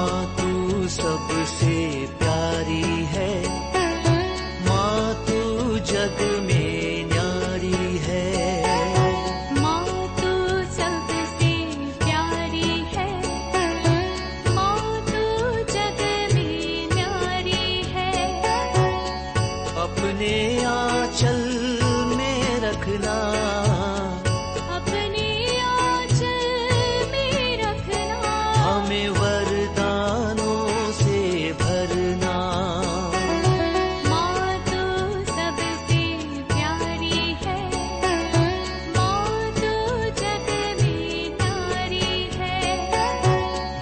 माँ तू सबसे प्यारी है, माँ तू जग में न्यारी है। माँ तू सबसे प्यारी है, माँ तू जग में न्यारी है। अपने आंचल में रखना, अपने आंचल में रखना। हमें वरदानों से भरना। माँ तू सबसे प्यारी है, माँ तू जग में न्यारी है।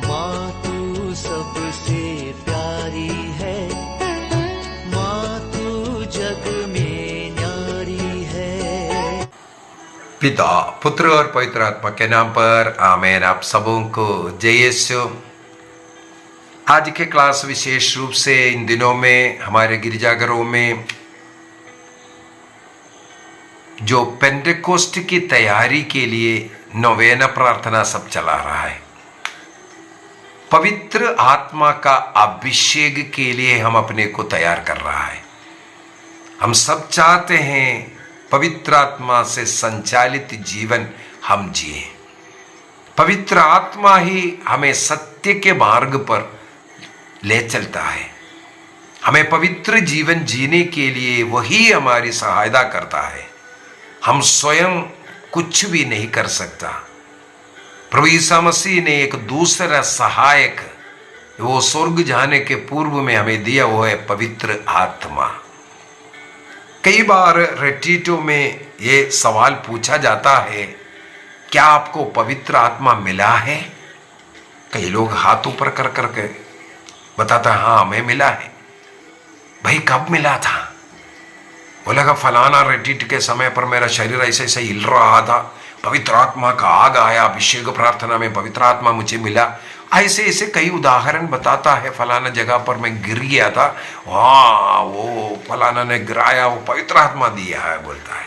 माँ तू सबसे प्यारी है, माँ तू जग में न्यारी है। पिता, पुत्र और पवित्र आत्मा के नाम पर आमीन। आप सबों को जय यीशु। आज के क्लास विशेष रूप से इन दिनों में हमारे गिरजाघरों में जो पेंटेकोस्ट की तैयारी के लिए नोवेना प्रार्थना सब चला रहा है। पवित्र आत्मा का अभिषेक के लिए हम अपने को तैयार कर रहा है। हम सब चाहते हैं पवित्र आत्मा से संचालित जीवन हम जिए। पवित्र आत्मा ही हमें सत्य के मार्ग पर ले चलता है। हमें पवित्र जीवन जीने के लिए वही हमारी सहायता करता है। हम स्वयं कुछ भी नहीं कर सकता। प्रभु यीशु मसीह ने एक दूसरा सहायक वो स्वर्ग जाने के पूर्व में हमें दिया, वो है पवित्र आत्मा। कई बार रेट्रीटों में ये सवाल पूछा जाता है, क्या आपको पवित्र आत्मा मिला है? कई लोग हाथ ऊपर कर करके बताता है, हाँ हमें मिला है। भाई कब मिला था? बोला कि फलाना रेट्रीट के समय पर मेरा शरीर ऐसे ऐसे हिल रहा था, पवित्र आत्मा का आग आया, अभिषेक प्रार्थना में पवित्र आत्मा मुझे मिला। ऐसे ऐसे कई उदाहरण बताता है। फलाना जगह पर मैं गिर गया था, हाँ वो फलाना ने गिराया, वो पवित्र आत्मा दिया है बोलता है।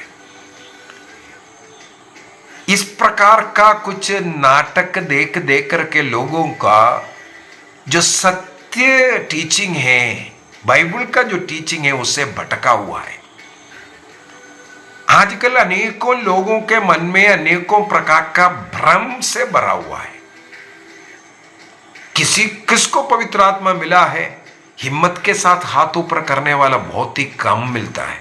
इस प्रकार का कुछ नाटक देख देख करके लोगों का जो सत्य टीचिंग है, बाइबल का जो टीचिंग है, उससे भटका हुआ है। आजकल अनेकों लोगों के मन में अनेकों प्रकार का भ्रम से भरा हुआ है। किसको पवित्र आत्मा मिला है, हिम्मत के साथ हाथ ऊपर करने वाला बहुत ही कम मिलता है।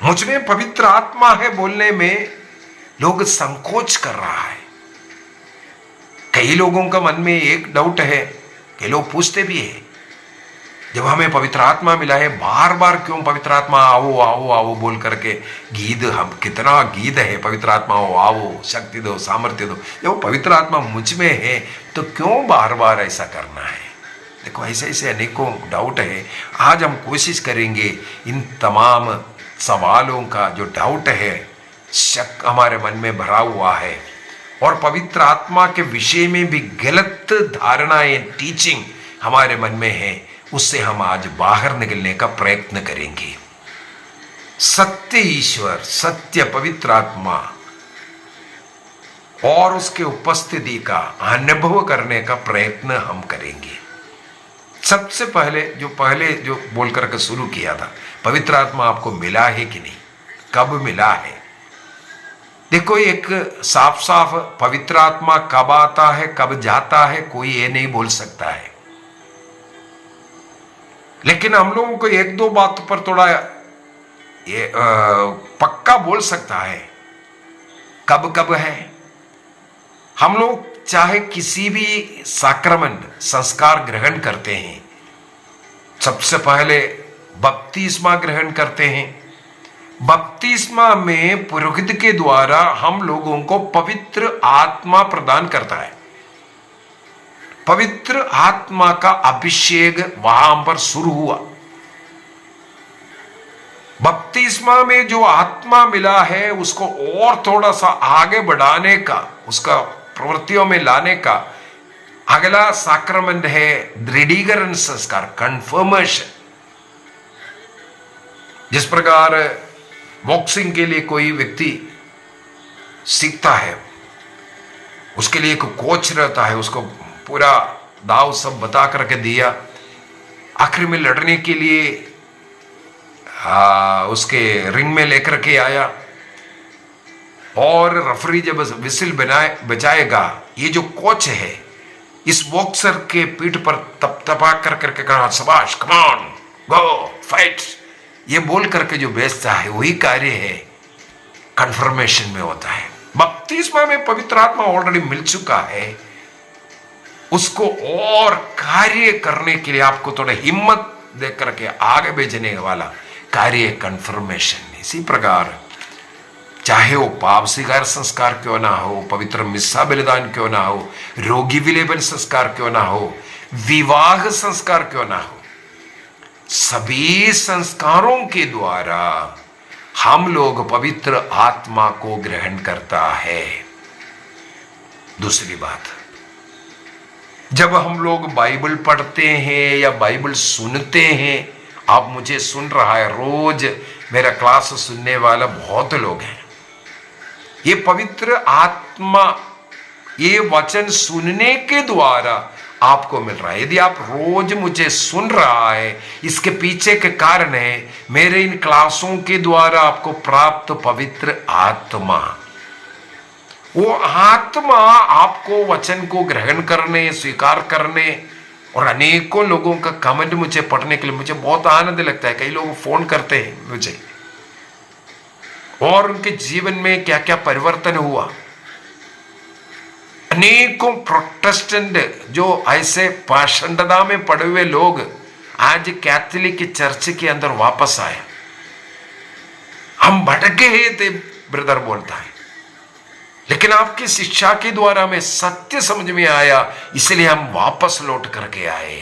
मुझ में पवित्र आत्मा है बोलने में लोग संकोच कर रहा है। कई लोगों का मन में एक डाउट है कि लोग पूछते भी है, जब हमें पवित्र आत्मा मिला है बार बार क्यों पवित्र आत्मा आओ आओ आओ बोल करके गीत, हम कितना गीत है पवित्र आत्मा आओ आओ, शक्ति दो, सामर्थ्य दो। जब पवित्र आत्मा मुझ में है तो क्यों बार बार ऐसा करना है? देखो ऐसे ऐसे अनेकों डाउट है। आज हम कोशिश करेंगे इन तमाम सवालों का जो डाउट है, शक हमारे मन में भरा हुआ है, और पवित्र आत्मा के विषय में भी गलत धारणाएं, टीचिंग हमारे मन में है, उससे हम आज बाहर निकलने का प्रयत्न करेंगे। सत्य ईश्वर, सत्य पवित्र आत्मा और उसके उपस्थिति का अनुभव करने का प्रयत्न हम करेंगे। सबसे पहले जो बोल करके शुरू किया था, पवित्र आत्मा आपको मिला है कि नहीं, कब मिला है? देखो एक साफ साफ पवित्र आत्मा कब आता है कब जाता है कोई ये नहीं बोल सकता है। लेकिन हम लोगों को एक दो बात पर थोड़ा ये पक्का बोल सकता है कब कब है। हम लोग चाहे किसी भी साक्रमेंट संस्कार ग्रहण करते हैं, सबसे पहले बपतिस्मा ग्रहण करते हैं। बपतिस्मा में पुरोहित के द्वारा हम लोगों को पवित्र आत्मा प्रदान करता है। पवित्र आत्मा का अभिषेक वहां पर शुरू हुआ। बपतिस्मा में जो आत्मा मिला है उसको और थोड़ा सा आगे बढ़ाने का, उसका प्रवृत्तियों में लाने का अगला साक्रमेंट है दृढ़ीकरण संस्कार, कंफर्मेशन। जिस प्रकार बॉक्सिंग के लिए कोई व्यक्ति सीखता है, उसके लिए एक कोच रहता है, उसको पूरा दाव सब बता करके दिया। आखिर में लड़ने के लिए उसके रिंग में लेकर के आया, और रेफरी जब विसिल बजाएगा, ये जो कोच है इस बॉक्सर के पीठ पर तपतपा कर करके कहा, शाबाश, कम ऑन, गो फाइट, ये बोल करके जो बेचता है वही कार्य है कन्फर्मेशन में होता है। बपतिस्मा में पवित्र आत्मा ऑलरेडी मिल चुका है, उसको और कार्य करने के लिए आपको थोड़ा हिम्मत दे करके आगे भेजने वाला कार्य कन्फर्मेशन। इसी प्रकार चाहे वो पाप स्वीकार संस्कार क्यों ना हो, पवित्र मिस्सा बलिदान क्यों ना हो, रोगी विलेपन संस्कार क्यों ना हो, विवाह संस्कार क्यों ना हो, सभी संस्कारों के द्वारा हम लोग पवित्र आत्मा को ग्रहण करता है। दूसरी बात, जब हम लोग बाइबल पढ़ते हैं या बाइबल सुनते हैं, आप मुझे सुन रहा है, रोज मेरा क्लास सुनने वाला बहुत लोग हैं, ये पवित्र आत्मा, ये वचन सुनने के द्वारा आपको मिल रहा है। यदि आप रोज मुझे सुन रहा है, इसके पीछे के कारण है मेरे इन क्लासों के द्वारा आपको प्राप्त पवित्र आत्मा। वो आत्मा आपको वचन को ग्रहण करने, स्वीकार करने, और अनेकों लोगों का कमेंट मुझे पढ़ने के लिए मुझे बहुत आनंद लगता है। कई लोग फोन करते हैं मुझे, और उनके जीवन में क्या क्या परिवर्तन हुआ। अनेकों प्रोटेस्टेंट जो ऐसे पाषंडता में पड़े हुए लोग आज कैथोलिक चर्च के अंदर वापस आए। हम भटके थे ब्रदर बोलता है, लेकिन आपकी शिक्षा के द्वारा हमें सत्य समझ में आया, इसलिए हम वापस लौट करके आए।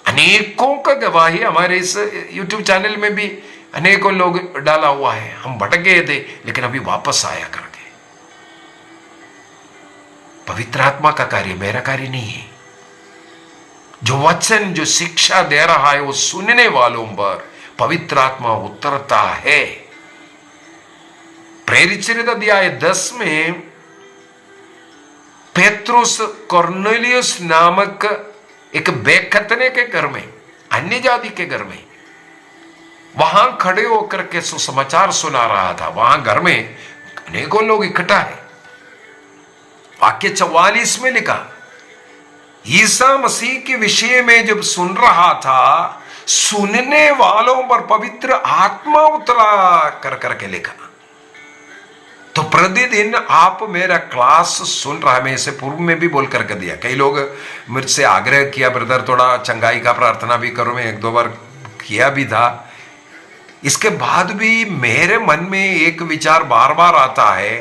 अनेकों का गवाही हमारे इस YouTube चैनल में भी अनेकों लोग डाला हुआ है। हम भटक गए थे लेकिन अभी वापस आया करके। पवित्र आत्मा का कार्य मेरा कार्य नहीं है। जो वचन, जो शिक्षा दे रहा है, वो सुनने वालों पर पवित्र आत्मा उतरता है। प्रेरित चरित्र अध्याय 10 में पेत्रुस कॉर्नेलियस नामक एक बेखतने के घर में, अन्य जाति के घर में, वहां खड़े होकर के सुसमाचार सुना रहा था। वहां घर में अनेकों लोग इकट्ठा है। वाक्य 44 में लिखा, ईसा मसीह के विषय में जब सुन रहा था, सुनने वालों पर पवित्र आत्मा उतरा कर करके लिखा। तो प्रतिदिन आप मेरा क्लास सुन रहा है, मैं इसे पूर्व में भी बोल करके दिया। कई लोग मुझसे आग्रह किया, ब्रदर थोड़ा चंगाई का प्रार्थना भी करो। मैं 1-2 बार किया भी था। इसके बाद भी मेरे मन में एक विचार बार बार आता है,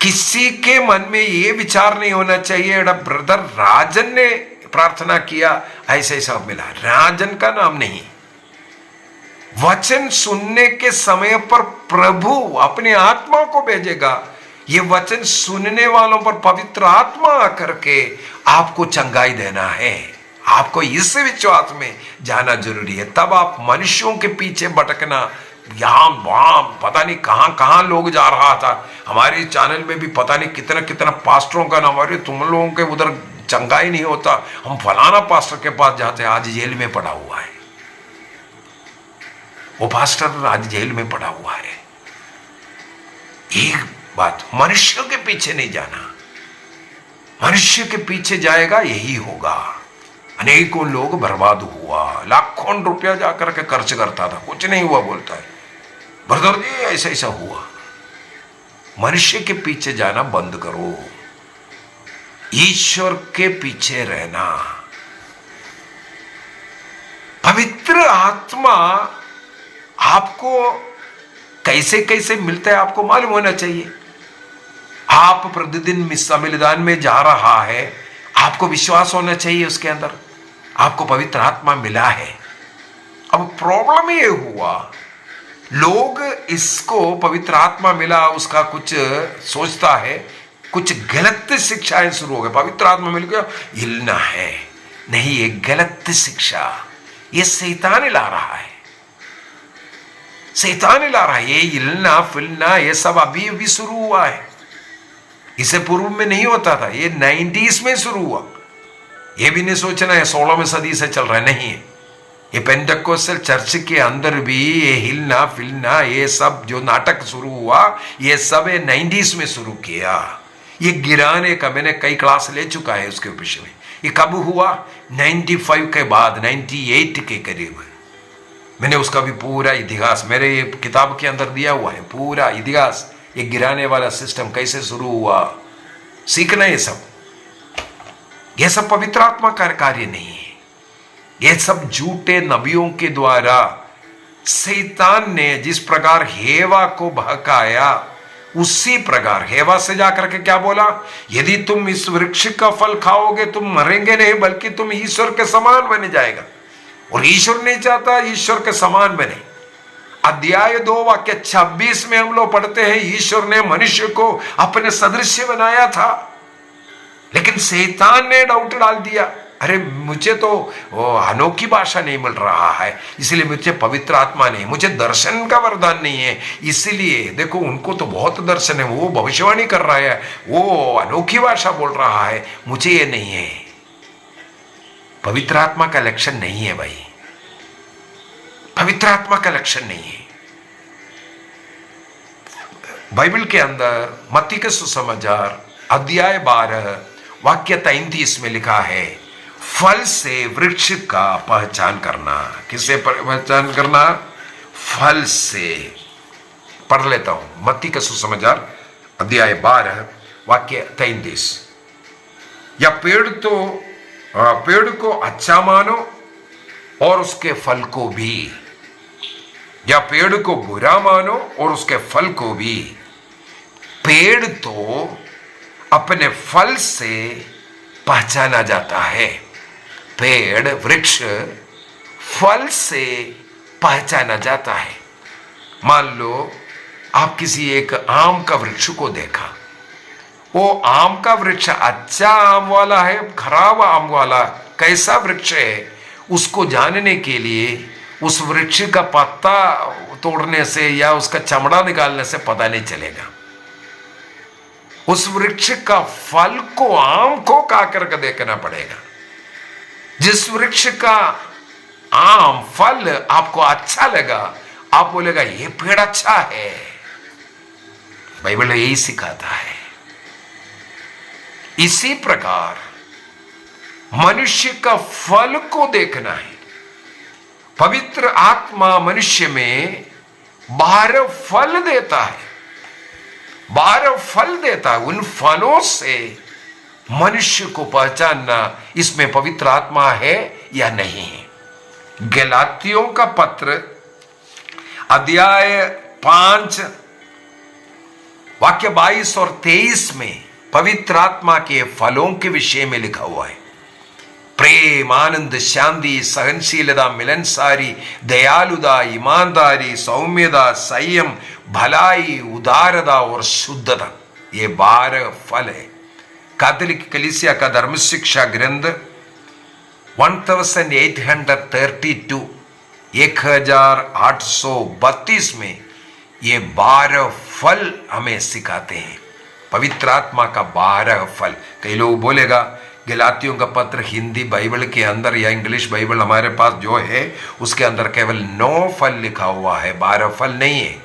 किसी के मन में ये विचार नहीं होना चाहिए ब्रदर राजन ने प्रार्थना किया ऐसे ऐसा मिला। राजन का नाम नहीं। वचन सुनने के समय पर प्रभु अपने आत्मा को भेजेगा। ये वचन सुनने वालों पर पवित्र आत्मा आकर के आपको चंगाई देना है। आपको इस विश्वास में जाना जरूरी है। तब आप मनुष्यों के पीछे भटकना, यहां वहां पता नहीं कहां कहां लोग जा रहा था। हमारे चैनल में भी पता नहीं कितना कितना पास्टरों का नाम, अरे तुम लोगों के उधर चंगाई नहीं होता, हम फलाना पास्टर के पास जाते हैं, आज जेल में पड़ा हुआ है। वो पास्टर आज जेल में पड़ा हुआ है। एक बात, मनुष्यों के पीछे नहीं जाना। मनुष्य के पीछे जाएगा यही होगा। अनेकों लोग बर्बाद हुआ, लाखों रुपया जाकर के खर्च करता था, कुछ नहीं हुआ। बोलता है ब्रदर जी ऐसा ऐसा हुआ। मनुष्य के पीछे जाना बंद करो, ईश्वर के पीछे रहना। पवित्र आत्मा आपको कैसे कैसे मिलता है आपको मालूम होना चाहिए। आप प्रतिदिन मिस्सा बलिदान में जा रहा है, आपको विश्वास होना चाहिए उसके अंदर आपको पवित्र आत्मा मिला है। अब प्रॉब्लम ये हुआ, लोग इसको पवित्र आत्मा मिला उसका कुछ सोचता है, कुछ गलत शिक्षाएं शुरू हो गई। पवित्र आत्मा मिल गया हिलना है, नहीं, ये गलत शिक्षा, ये शैतान ला रहा है। शैतान ला रहा है। ये हिलना फिलना ये सब अभी अभी शुरू हुआ है। इससे पूर्व में नहीं होता था, ये 90s में शुरू हुआ। ये भी नहीं सोचना है 16वीं सदी से चल रहा है, नहीं है। ये पेंटेकोस्टल चर्च के अंदर भी ये हिलना फिलना, ये सब जो नाटक शुरू हुआ, ये सब 90s में शुरू किया। ये गिराने का मैंने कई क्लास ले चुका है उसके विषय में। ये कब हुआ? 95 के बाद, 98 के करीब मैंने उसका भी पूरा इतिहास मेरे ये किताब के अंदर दिया हुआ है, पूरा इतिहास। ये गिराने वाला सिस्टम कैसे शुरू हुआ, सीखना। ये सब पवित्र आत्मा का कार्य नहीं है। ये सब झूठे नबियों के द्वारा शैतान ने जिस प्रकार हेवा को बहकाया, उसी प्रकार हेवा से जाकर के क्या बोला? यदि तुम इस वृक्ष का फल खाओगे तुम मरेंगे नहीं, बल्कि तुम ईश्वर के समान बन जाएगा। और ईश्वर नहीं चाहता ईश्वर के समान बने। अध्याय 2 वाक्य 26 में हम लोग पढ़ते हैं, ईश्वर ने मनुष्य को अपने सदृश बनाया था, लेकिन शैतान ने डाउट डाल दिया। अरे मुझे तो अनोखी भाषा नहीं मिल रहा है, इसलिए मुझे पवित्र आत्मा नहीं, मुझे दर्शन का वरदान नहीं है। इसलिए देखो, उनको तो बहुत दर्शन है, वो भविष्यवाणी कर रहा है, वो अनोखी भाषा बोल रहा है, मुझे ये नहीं है। पवित्र आत्मा का लक्षण नहीं है भाई, पवित्र आत्मा का लक्षण नहीं है। बाइबल के अंदर मत्ती के सुसमाचार अध्याय 12 वाक्य 33 में लिखा है, फल से वृक्ष का पहचान करना। किसे पहचान करना? फल से। पढ़ लेता हूं, मत्ती का सुसमाचार अध्याय 12 वाक्य 33। या पेड़ को अच्छा मानो और उसके फल को भी, या पेड़ को बुरा मानो और उसके फल को भी। पेड़ तो अपने फल से पहचाना जाता है। पेड़ वृक्ष फल से पहचाना जाता है। मान लो आप किसी एक आम का वृक्ष को देखा, वो आम का वृक्ष अच्छा आम वाला है, खराब आम वाला, कैसा वृक्ष है, उसको जानने के लिए उस वृक्ष का पत्ता तोड़ने से या उसका चमड़ा निकालने से पता नहीं चलेगा। उस वृक्ष का फल को, आम को खा करके देखना पड़ेगा। जिस वृक्ष का आम फल आपको अच्छा लगा, आप बोलेगा ये पेड़ अच्छा है। बाइबल यही सिखाता है। इसी प्रकार मनुष्य का फल को देखना है। पवित्र आत्मा मनुष्य में 12 फल देता है, 12 फल देता है। उन फलों से मनुष्य को पहचानना इसमें पवित्र आत्मा है या नहीं है। गलातियों का पत्र अध्याय 5 वाक्य 22 और 23 में पवित्र आत्मा के फलों के विषय में लिखा हुआ है। प्रेम, आनंद, शांति, सहनशीलता, मिलनसारी, दयालुता, ईमानदारी, सौम्यता, संयम, भलाई, उदारता और शुद्धता, ये 12 फल है। कैथोलिक कलीसिया का धर्म शिक्षा ग्रंथ 1832 1832 में ये 12 फल हमें सिखाते हैं। पवित्र आत्मा का 12 फल। कई लोग बोलेगा गलातियों का पत्र हिंदी बाइबल के अंदर या इंग्लिश बाइबल हमारे पास जो है उसके अंदर केवल 9 फल लिखा हुआ है, 12 फल नहीं है।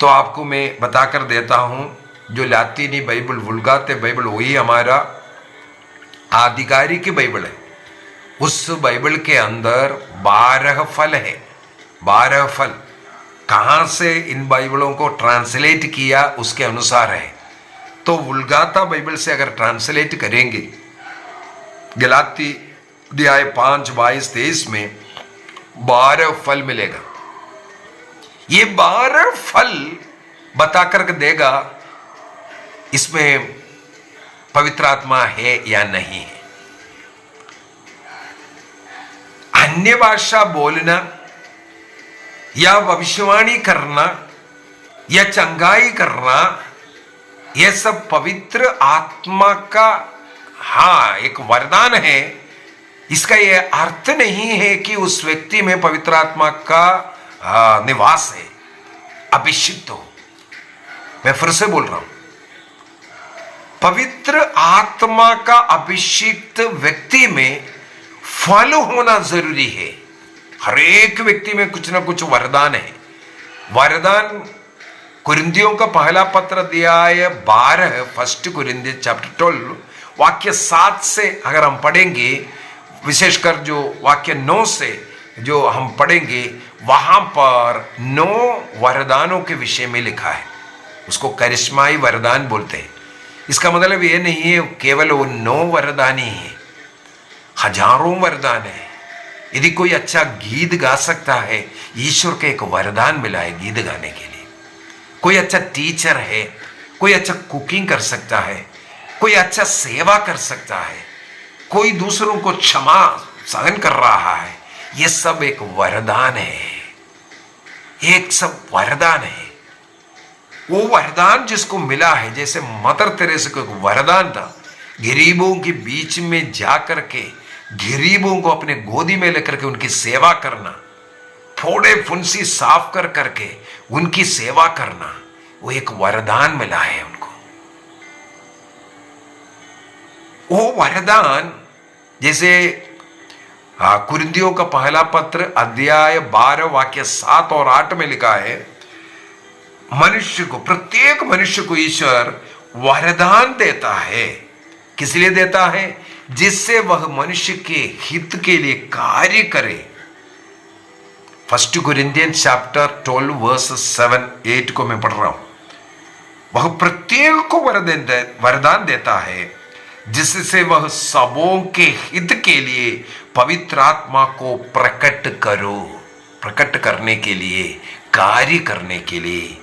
तो आपको मैं बताकर देता हूं, जो लातीनी बाइबल, वुल्गाते बाइबल, वही हमारा आधिकारिक बाइबल है। उस बाइबल के अंदर 12 फल है। 12 फल कहां से इन बाइबलों को ट्रांसलेट किया उसके अनुसार है। तो वुल्गाता बाइबल से अगर ट्रांसलेट करेंगे, गलाती अध्याय 5 22 23 में 12 फल मिलेगा। ये 12 फल बता कर देगा इसमें पवित्र आत्मा है या नहीं है। अन्य भाषा बोलना या भविष्यवाणी करना या चंगाई करना, यह सब पवित्र आत्मा का एक वरदान है। इसका यह अर्थ नहीं है कि उस व्यक्ति में पवित्र आत्मा का निवास है, अभिषिक्त हो। मैं फिर से बोल रहा हूं, पवित्र आत्मा का अभिषिक्त व्यक्ति में फल होना जरूरी है। हर एक व्यक्ति में कुछ ना कुछ वरदान है। वरदान कुरिन्थियों का पहला पत्र अध्याय 12, फर्स्ट कुरिन्थियंस चैप्टर 12 वाक्य 7 से अगर हम पढ़ेंगे, विशेषकर जो वाक्य 9 से जो हम पढ़ेंगे, वहां पर 9 वरदानों के विषय में लिखा है। उसको करिश्माई वरदान बोलते हैं। इसका मतलब ये नहीं है केवल वो 9 वरदान ही है, हजारों वरदान है। यदि कोई अच्छा गीत गा सकता है, ईश्वर के एक वरदान मिला है गीत गाने के लिए। कोई अच्छा टीचर है, कोई अच्छा कुकिंग कर सकता है, कोई अच्छा सेवा कर सकता है, कोई दूसरों को क्षमा सहन कर रहा है, ये सब एक वरदान है। एक सब वरदान है। वो वरदान जिसको मिला है, जैसे मदर तेरेसा को एक वरदान था, गरीबों के बीच में जाकर के गरीबों को अपने गोदी में लेकर के उनकी सेवा करना, फोड़े फुंसी साफ कर करके उनकी सेवा करना, वो एक वरदान मिला है उनको। वो वरदान जैसे कुरिन्थियों का पहला पत्र अध्याय 12 वाक्य 7 और 8 में लिखा है, मनुष्य को, प्रत्येक मनुष्य को ईश्वर वरदान देता है। किस लिए देता है? जिससे वह मनुष्य के हित के लिए कार्य करे। फर्स्ट कुरिन्थियंस चैप्टर 12 वर्स 7-8 को मैं पढ़ रहा हूं। वह प्रत्येक को वरदान देता है जिससे वह सबों के हित के लिए पवित्र आत्मा को प्रकट करने के लिए, कार्य करने के लिए।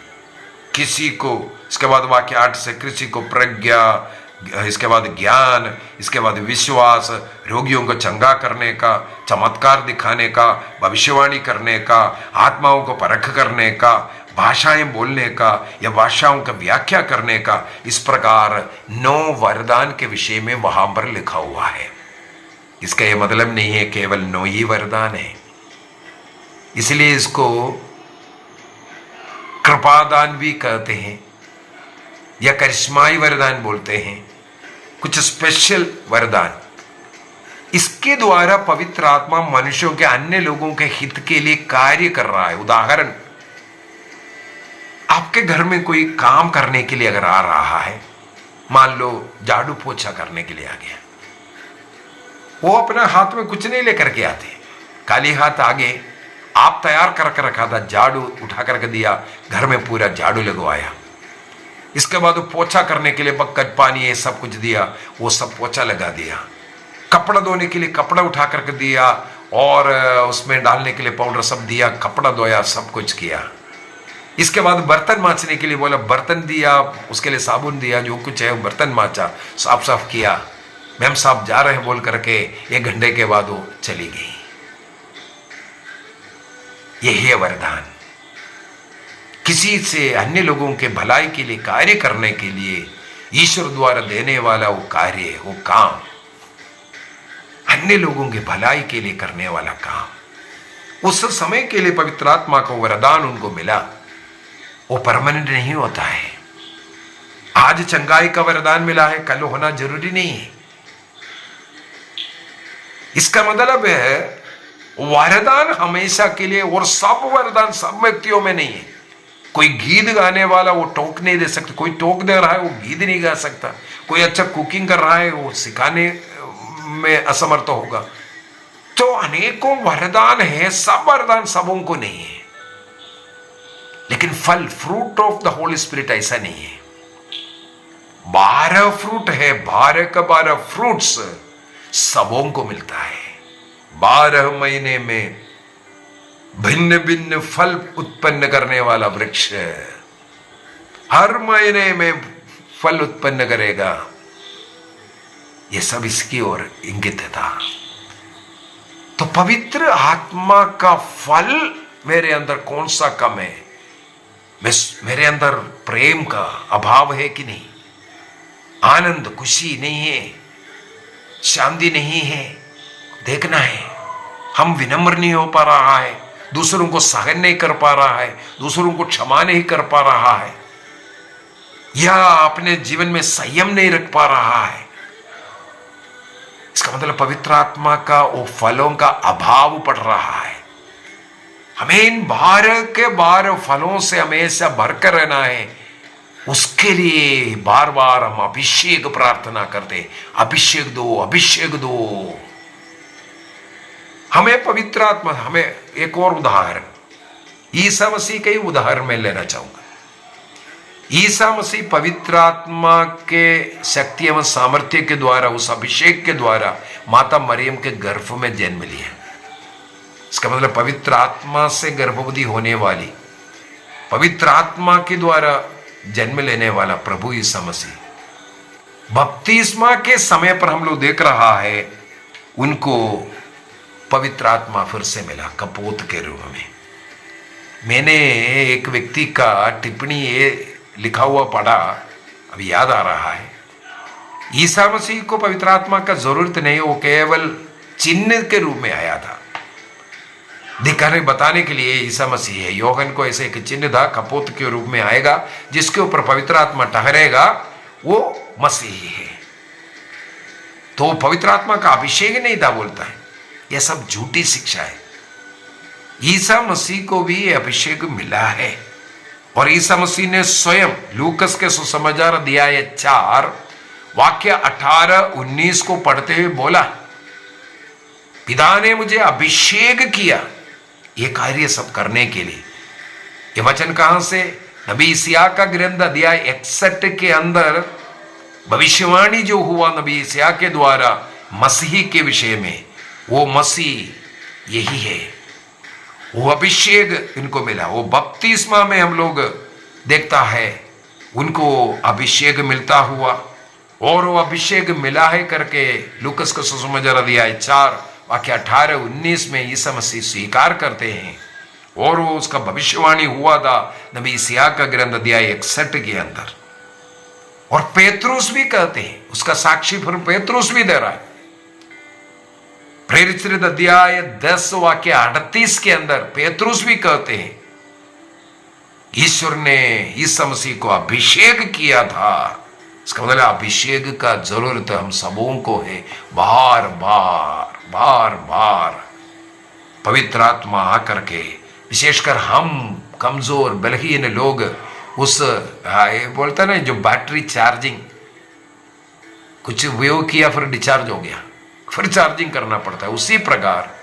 किसी को, इसके बाद वाक्य 8 से, किसी को प्रज्ञा, इसके बाद ज्ञान, इसके बाद विश्वास, रोगियों को चंगा करने का, चमत्कार दिखाने का, भविष्यवाणी करने का, आत्माओं को परख करने का, भाषाएं बोलने का या भाषाओं का व्याख्या करने का। इस प्रकार 9 वरदान के विषय में वहां पर लिखा हुआ है। इसका यह मतलब नहीं है केवल 9 ही वरदान है। इसलिए इसको कृपादान भी कहते हैं या करिश्माई वरदान बोलते हैं, कुछ स्पेशल वरदान। इसके द्वारा पवित्र आत्मा मनुष्यों के, अन्य लोगों के हित के लिए कार्य कर रहा है। उदाहरण, आपके घर में कोई काम करने के लिए अगर आ रहा है, मान लो झाड़ू पोछा करने के लिए आ गया, वो अपना हाथ में कुछ नहीं लेकर के आते, खाली हाथ आगे, आप तैयार करके रखा था, झाड़ू उठा करके दिया, घर में पूरा झाड़ू लगवाया। इसके बाद वो पोछा करने के लिए बकेट, पानी, ये सब कुछ दिया, वो सब पोछा लगा दिया। कपड़ा धोने के लिए कपड़ा उठा करके दिया और उसमें डालने के लिए पाउडर सब दिया, कपड़ा धोया, सब कुछ किया। इसके बाद बर्तन मांजने के लिए बोला, बर्तन दिया, उसके लिए साबुन दिया, जो कुछ है बर्तन मांजा, साफ किया। मैम साहब जा रहे हैं बोल करके 1 घंटे के बाद वो चली गई। यही है वरदान। किसी से अन्य लोगों के भलाई के लिए कार्य करने के लिए ईश्वर द्वारा देने वाला वो कार्य, वो काम, अन्य लोगों के भलाई के लिए करने वाला काम। उस समय के लिए पवित्र आत्मा का वरदान उनको मिला। वो परमानेंट नहीं होता है। आज चंगाई का वरदान मिला है, कल होना जरूरी नहीं है। इसका मतलब है वरदान हमेशा के लिए, और सब वरदान सब व्यक्तियों में नहीं है। कोई गीत गाने वाला वो टोक नहीं दे सकता, कोई टोक दे रहा है वो गीत नहीं गा सकता, कोई अच्छा कुकिंग कर रहा है वो सिखाने में असमर्थ होगा। तो अनेकों वरदान है, सब वरदान सबों को नहीं है। लेकिन फल, fruit of the Holi spirit ऐसा नहीं है। 12 फ्रूट है, 12 का 12 फ्रूट्स सबों को मिलता है। 12 महीने में भिन्न भिन्न फल उत्पन्न करने वाला वृक्ष हर महीने में फल उत्पन्न करेगा। यह सब इसकी ओर इंगित था। तो पवित्र आत्मा का फल मेरे अंदर कौन सा कम है? मेरे अंदर प्रेम का अभाव है कि नहीं? आनंद, खुशी नहीं है, शांति नहीं है, देखना है। हम विनम्र नहीं हो पा रहा है, दूसरों को सहन नहीं कर पा रहा है, दूसरों को क्षमा नहीं कर पा रहा है। या अपने जीवन में संयम नहीं रख पा रहा है, इसका मतलब पवित्र आत्मा का वो फलों का अभाव पड़ रहा है। हमें इन बार के बार फलों से हमेशा भरकर रहना है। उसके लिए बार बार हम अभिषेक प्रार्थना करते, अभिषेक दो, अभिषेक दो हमें पवित्र आत्मा। हमें एक और उदाहरण ईसा मसीह का ही उदाहरण मैं लेना चाहूंगा। ईसा मसीह पवित्र आत्मा के शक्ति एवं सामर्थ्य के द्वारा, उस अभिषेक के द्वारा माता मरियम के गर्भ में जन्म लिया। इसका मतलब पवित्र आत्मा से गर्भवती होने वाली, पवित्र आत्मा के द्वारा जन्म लेने वाला प्रभु ईसा मसीह बपतिस्मा के समय पर हम लोग देख रहा है उनको पवित्र आत्मा फिर से मिला कपोत के रूप में। मैंने एक व्यक्ति का टिप्पणी ये लिखा हुआ पढ़ा, अभी याद आ रहा है। ईसा मसीह को पवित्र आत्मा का जरूरत नहीं, वो केवल चिन्ह के रूप में आया था, दिखाने बताने के लिए ईसा मसीह है। योहन को ऐसे एक चिन्ह था, कपोत के रूप में आएगा जिसके ऊपर पवित्र आत्मा ठहरेगा, वो मसीह है। तो पवित्र आत्मा का अभिषेक नहीं था बोलता है, यह सब झूठी शिक्षा है। ईसा मसीह को भी अभिषेक मिला है और ईसा मसीह ने स्वयं लूकस के सुसमाचार अध्याय 4 वाक्य 18-19 को पढ़ते हुए बोला, पिता ने मुझे अभिषेक किया ये कार्य सब करने के लिए। ये वचन कहां से? नबी यशायाह का ग्रंथ अध्याय 61 के अंदर भविष्यवाणी जो हुआ नबी यशायाह के द्वारा मसीह के विषय में, वो मसीह यही है। वो अभिषेक इनको मिला। वो बपतिस्मा में हम लोग देखता है उनको अभिषेक मिलता हुआ, और वो अभिषेक मिला है करके लूकस का सुसमाचार अध्याय 4 वाक्य 18-19 में ईसा मसीह स्वीकार करते हैं। और वो उसका भविष्यवाणी हुआ था नबी यशायाह का ग्रंथ अध्याय 61 के अंदर। और पेतरुस भी कहते हैं, उसका साक्षी फिर पेतरुस भी दे रहा है। प्रेरित अध्याय 10 वाक्य 38 के अंदर पेतरुस भी कहते हैं ईश्वर ने ईसा मसीह को अभिषेक किया था। इसका मतलब अभिषेक का जरूरत हम सबों को है। बार बार बार बार पवित्र आत्मा आकर के, विशेषकर हम कमजोर बलहीन लोग, उस बोलता ना जो बैटरी चार्जिंग, कुछ उपयोग किया फिर डिस्चार्ज हो गया, फिर चार्जिंग करना पड़ता है, उसी प्रकार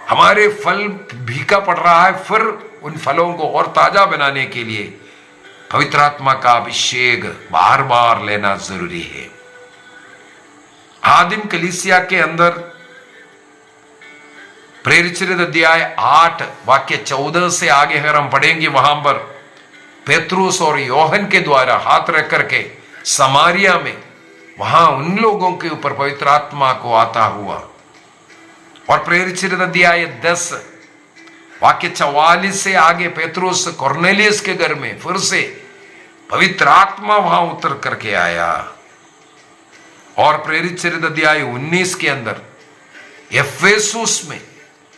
हमारे फल भीगा पड़ रहा है। फिर उन फलों को और ताजा बनाने के लिए पवित्र आत्मा का अभिषेक बार बार लेना जरूरी है। आदिम कलीसिया के अंदर प्रेरित अध्याय 8 वाक्य 14 से आगे अगर हम पढ़ेंगे, वहां पर पेतरुस और योहन के द्वारा हाथ रख करके समारिया में वहां उन लोगों के ऊपर पवित्र आत्मा को आता हुआ। और प्रेरित अध्याय 10 वाक्य 44 से आगे पेतरुस कॉर्नेलियस के घर में फिर से पवित्र आत्मा वहां उतर करके आया। और प्रेरित अध्याय 19 के अंदर एफेसुस में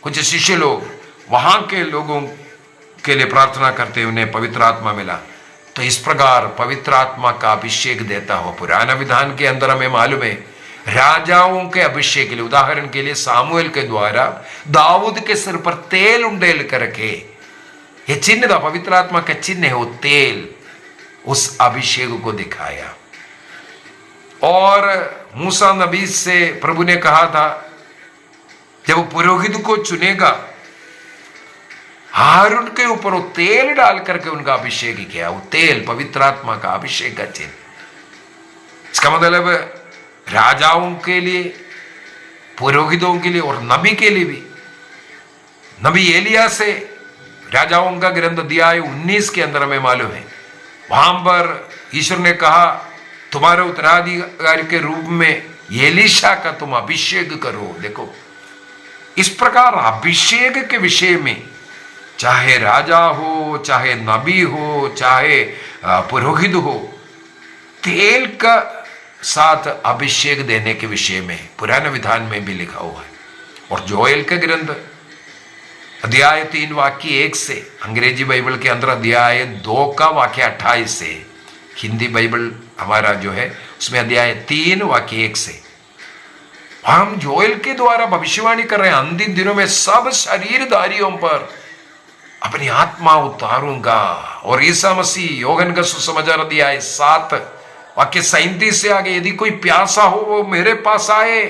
कुछ शिष्य लोग वहां के लोगों के लिए प्रार्थना करते, उन्हें पवित्र आत्मा मिला। तो इस प्रकार पवित्र आत्मा का अभिषेक देता हो। पुराना विधान के अंदर हमें मालूम है राजाओं के अभिषेक के लिए, उदाहरण के लिए सामुएल के द्वारा दाऊद के सिर पर तेल उंडेल करके, ये चिन्ह था, पवित्र आत्मा का चिन्ह है वो तेल, उस अभिषेक को दिखाया। और मूसा नबी से प्रभु ने कहा था जब पुरोहित को चुनेगा, हारून के ऊपर वो तेल डाल करके उनका अभिषेक किया। वो तेल पवित्र आत्मा का अभिषेक का चिन्ह। इसका मतलब राजाओं के लिए, पुरोहितों के लिए और नबी के लिए भी। नबी एलिया से राजाओं का ग्रंथ अध्याय 19 के अंदर हमें मालूम है, वहां पर ईश्वर ने कहा तुम्हारे उत्तराधिकारी के रूप में एलीशा का तुम अभिषेक करो। देखो, इस प्रकार अभिषेक के विषय में चाहे राजा हो, चाहे नबी हो, चाहे पुरोहित हो, तेल का साथ अभिषेक देने के विषय में पुराने विधान में भी लिखा हुआ है। और जोएल के ग्रंथ अध्याय 3 वाक्य 1 से, अंग्रेजी बाइबल के अंदर अध्याय 2 का वाक्य 28 से हिंदी बाइबल हमारा जो है उसमें अध्याय 3 वाक्य 1 से हम जोएल के द्वारा भविष्यवाणी कर रहे हैं, अंतिम दिनों में सब शरीरधारियों पर अपनी आत्मा उतारूंगा। और ईसा मसीह योहन का सुसमाचार अध्याय 7 वाक्य 37 से आगे, यदि कोई प्यासा हो वो मेरे पास आए,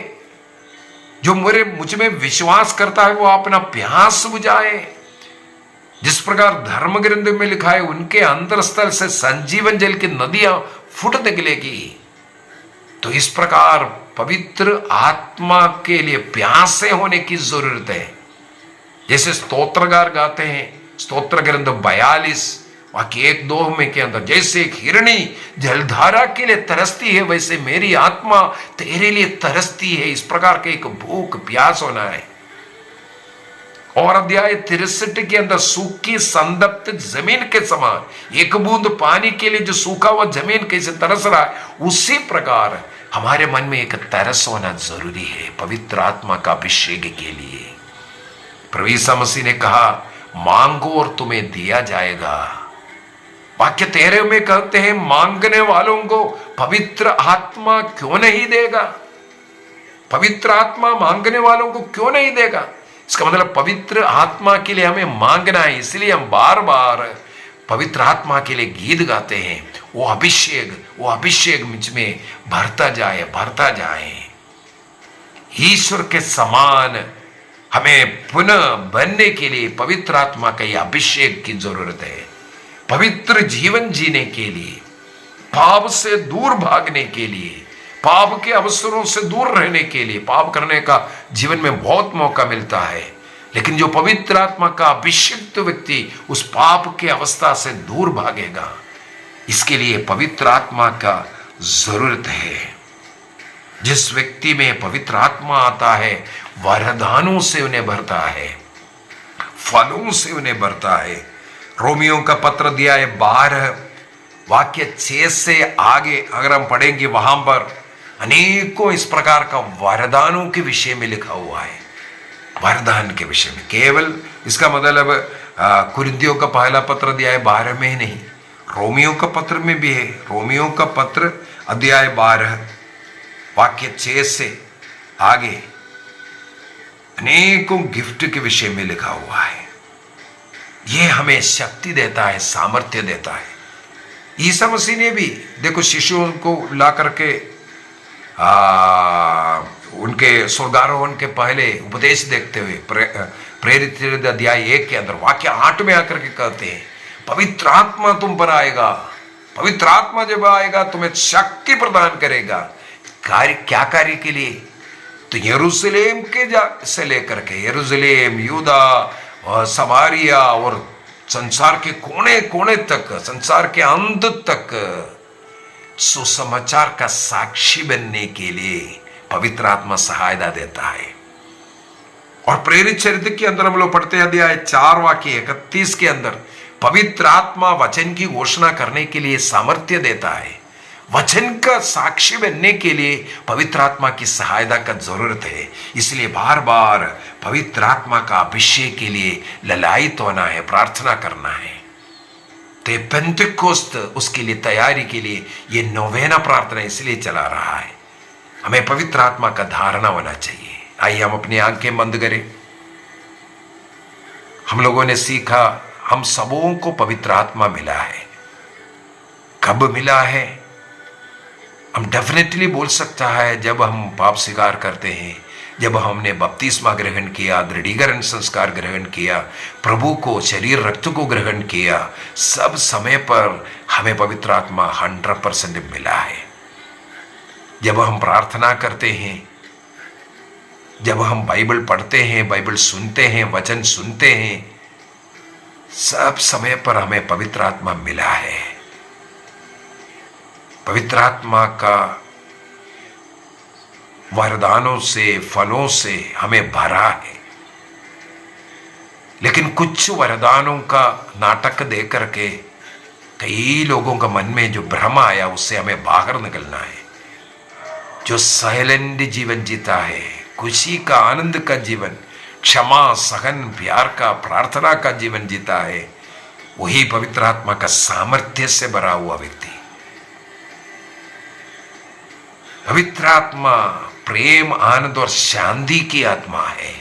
जो मुझ में विश्वास करता है वो अपना प्यास बुझाए। जिस प्रकार धर्म ग्रंथ में लिखा है, उनके अंतरस्थल से संजीवन जल की नदियां फुट निकलेगी। तो इस प्रकार पवित्र आत्मा के लिए प्यासे होने की जरूरत है। जैसे स्तोत्रगार गाते हैं, स्तोत्र ग्रंथ 42 वाक्य 1-2 में के अंदर, जैसे एक हिरणी जलधारा के लिए तरसती है, वैसे मेरी आत्मा तेरे लिए तरसती है। इस प्रकार के एक भूख प्यास होना है। और अध्याय 63 के अंदर, सूखी संतप्त जमीन के समान एक बूंद पानी के लिए जो सूखा हुआ जमीन कैसे तरस रहा है, उसी प्रकार हमारे मन में एक तरस होना जरूरी है पवित्र आत्मा का अभिषेक के लिए। प्रभु यीशु मसीह ने कहा, मांगो और तुम्हें दिया जाएगा। वाक्य 13 में कहते हैं, मांगने वालों को पवित्र आत्मा क्यों नहीं देगा? पवित्र आत्मा मांगने वालों को क्यों नहीं देगा? इसका मतलब पवित्र आत्मा के लिए हमें मांगना है। इसलिए हम बार बार पवित्र आत्मा के लिए गीत गाते हैं, वो अभिषेक मुझ में भरता जाए। ईश्वर के समान हमें पुनः बनने के लिए पवित्र आत्मा का यह अभिषेक की जरूरत है। पवित्र जीवन जीने के लिए, पाप से दूर भागने के लिए, पाप के अवसरों से दूर रहने के लिए। पाप करने का जीवन में बहुत मौका मिलता है, लेकिन जो पवित्र आत्मा का अभिषिक्त व्यक्ति उस पाप के अवस्था से दूर भागेगा। इसके लिए पवित्र आत्मा का जरूरत है। जिस व्यक्ति में पवित्र आत्मा आता है, वरदानों से उन्हें भरता है, फलों से उन्हें भरता है। रोमियो का पत्र अध्याय 12 वाक्य 6 से आगे अगर हम पढ़ेंगे, वहां पर अनेकों इस प्रकार का वरदानों के विषय में लिखा हुआ है। वरदान के विषय में केवल इसका मतलब कुरिन्थियों का पहला पत्र अध्याय 12 में ही नहीं, रोमियो का पत्र में भी है। रोमियो का पत्र अध्याय 12 वाक्य 6 से आगे अनेकों गिफ्ट के विषय में लिखा हुआ है। यह हमें शक्ति देता है, सामर्थ्य देता है। ईसा मसीह ने भी देखो शिशुओं को ला करके उनके स्वर्गारोहण के पहले उपदेश देखते हुए प्रेरित अध्याय 1 के अंदर वाक्य 8 में आकर के कहते हैं, पवित्र आत्मा तुम पर आएगा। पवित्र आत्मा जब आएगा तुम्हें शक्ति प्रदान करेगा। क्या कार्य के लिए? तो यरूशलेम के से लेकर के यरूशलेम, यूदा और समारिया और संसार के कोने कोने तक, संसार के अंत तक सुसमाचार का साक्षी बनने के लिए पवित्र आत्मा सहायता देता है। और प्रेरित चरित्र के अंदर हम लोग पढ़ते हैं अध्याय 4 वाक्य 31 के अंदर, पवित्र आत्मा वचन की घोषणा करने के लिए सामर्थ्य देता है। वचन का साक्षी बनने के लिए पवित्र आत्मा की सहायता का जरूरत है। इसलिए बार बार पवित्र आत्मा का अभिषेक के लिए ललायित होना है, प्रार्थना करना है। तो पेंटेकोस्त उसके लिए तैयारी के लिए ये नोवेना प्रार्थना इसलिए चला रहा है। हमें पवित्र आत्मा का धारणा होना चाहिए। आइए हम अपनी आंखें बंद करें। हम लोगों ने सीखा, हम सबों को पवित्र आत्मा मिला है। कब मिला है? हम डेफिनेटली बोल सकता है जब हम पाप स्वीकार करते हैं, जब हमने बपतिस्मा ग्रहण किया, दृढ़ीकरण संस्कार ग्रहण किया, प्रभु को शरीर रक्त को ग्रहण किया, सब समय पर हमें पवित्र आत्मा 100% मिला है। जब हम प्रार्थना करते हैं, जब हम बाइबल पढ़ते हैं, बाइबल सुनते हैं, वचन सुनते हैं, सब समय पर हमें पवित्र आत्मा मिला है। पवित्र आत्मा का वरदानों से, फलों से हमें भरा है। लेकिन कुछ वरदानों का नाटक दे करके कई लोगों का मन में जो भ्रम आया, उससे हमें बाहर निकलना है। जो साइलेंट जीवन जीता है, खुशी का, आनंद का जीवन, क्षमा, सहन, प्यार का, प्रार्थना का जीवन जीता है, वही पवित्र आत्मा का सामर्थ्य से भरा हुआ व्यक्ति पवित्र आत्मा प्रेम, आनंद और शांति की आत्मा है।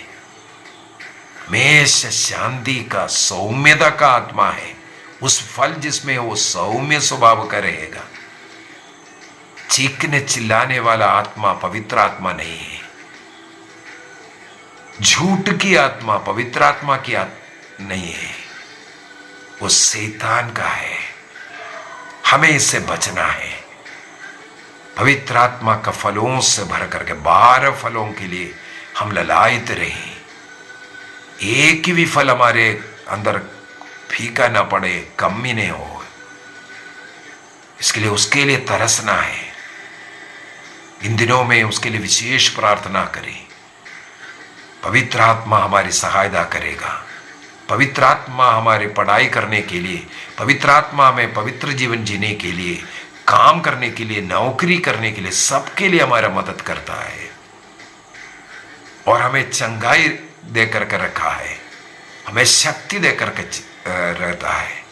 हमेशा शांति का, सौम्यता का आत्मा है। उस फल जिसमें वो सौम्य स्वभाव का रहेगा। चीखने चिल्लाने वाला आत्मा पवित्र आत्मा नहीं है। झूठ की आत्मा पवित्र आत्मा की नहीं है, वो शैतान का है। हमें इससे बचना है। पवित्र आत्मा का फलों से भर करके 12 फलों के लिए हम ललायित रहें। एक भी फल हमारे अंदर फीका ना पड़े, कमी नहीं हो, इसके लिए उसके लिए तरसना है। इन दिनों में उसके लिए विशेष प्रार्थना करें। पवित्र आत्मा हमारी सहायता करेगा। पवित्र आत्मा हमारी पढ़ाई करने के लिए, पवित्र आत्मा हमें पवित्र जीवन जीने के लिए, काम करने के लिए, नौकरी करने के लिए, सबके लिए हमारा मदद करता है और हमें चंगाई देकर के रखा है, हमें शक्ति देकर के रहता है।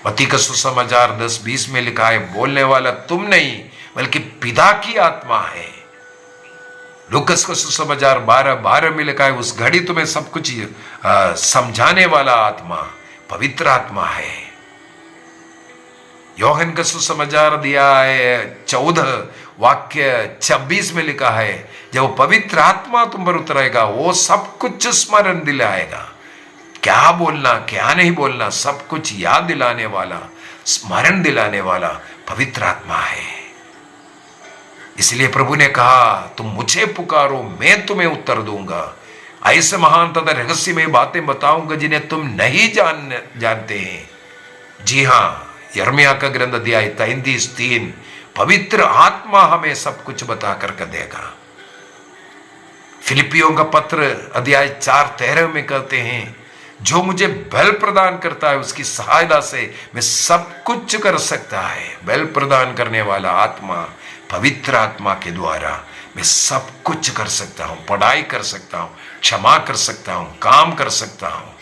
मत्ती का सुसमाचार 10:20 में लिखा है, बोलने वाला तुम नहीं बल्कि पिता की आत्मा है। लूकस का सुसमाचार 12:12 में लिखा है, उस घड़ी तुम्हें सब कुछ समझाने वाला आत्मा पवित्र आत्मा है। योहन का सुसमाचार दिया है 14:26 में लिखा है, जब पवित्र आत्मा तुम पर उतरेगा वो सब कुछ स्मरण दिलाएगा। क्या बोलना क्या नहीं बोलना सब कुछ याद दिलाने वाला, स्मरण दिलाने वाला पवित्र आत्मा है। इसलिए प्रभु ने कहा, तुम मुझे पुकारो मैं तुम्हें उत्तर दूंगा, ऐसे महान तथा रहस्यमय बातें बताऊंगा जिन्हें तुम नहीं जानते हैं। जी हाँ, यिर्मयाह का ग्रंथ अध्याय 33:3, पवित्र आत्मा हमें सब कुछ बता करके देगा। फिलिपियों का पत्र अध्याय 4:13 में कहते हैं, जो मुझे बल प्रदान करता है उसकी सहायता से मैं सब कुछ कर सकता है। बल प्रदान करने वाला आत्मा पवित्र आत्मा के द्वारा मैं सब कुछ कर सकता हूं, पढ़ाई कर सकता हूं, क्षमा कर सकता हूं, काम कर सकता हूं,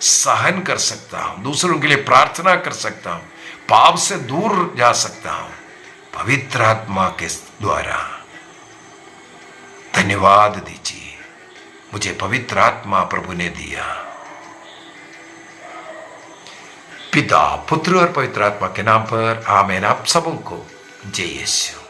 सहन कर सकता हूं, दूसरों के लिए प्रार्थना कर सकता हूं, पाप से दूर जा सकता हूं पवित्र आत्मा के द्वारा। धन्यवाद दीजिए, मुझे पवित्र आत्मा प्रभु ने दिया। पिता, पुत्र और पवित्र आत्मा के नाम पर आमीन। आप सबों को जय यीशु।